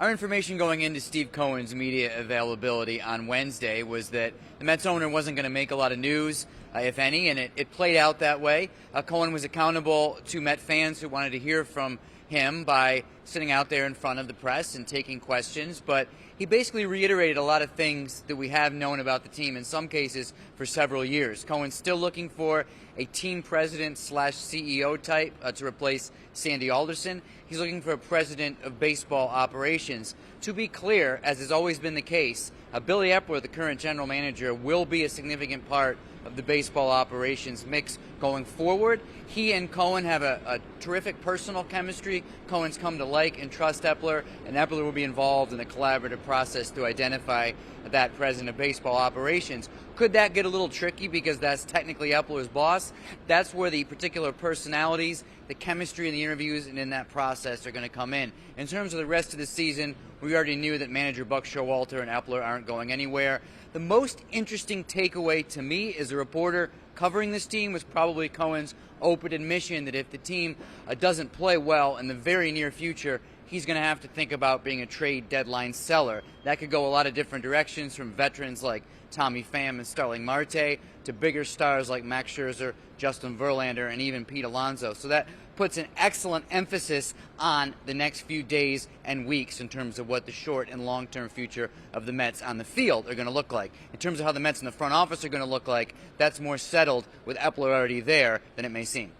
Our information going into Steve Cohen's media availability on Wednesday was that the Mets owner wasn't going to make a lot of news, if any, and it played out that way. Cohen was accountable to Met fans who wanted to hear from him by sitting out there in front of the press and taking questions, but he basically reiterated a lot of things that we have known about the team, in some cases for several years. Cohen's still looking for a team president / CEO type to replace Sandy Alderson. He's looking for a president of baseball operations. To be clear, as has always been the case, Billy Eppler, the current general manager, will be a significant part of the baseball operations mix going forward. He and Cohen have a terrific personal chemistry. Cohen's come to like and trust Eppler, and Eppler will be involved in a collaborative process to identify that president of baseball operations. Could that get a little tricky because that's technically Eppler's boss? That's where the particular personalities, the chemistry in the interviews and in that process are going to come in. In terms of the rest of the season, we already knew that manager Buck Showalter and Eppler aren't going anywhere. The most interesting takeaway to me as a reporter covering this team was probably Cohen's open admission that if the team doesn't play well in the very near future, he's going to have to think about being a trade deadline seller. That could go a lot of different directions, from veterans like Tommy Pham and Starling Marte to bigger stars like Max Scherzer, Justin Verlander, and even Pete Alonso. So that puts an excellent emphasis on the next few days and weeks in terms of what the short and long-term future of the Mets on the field are going to look like. In terms of how the Mets in the front office are going to look like, that's more settled with Eppler already there than it may seem.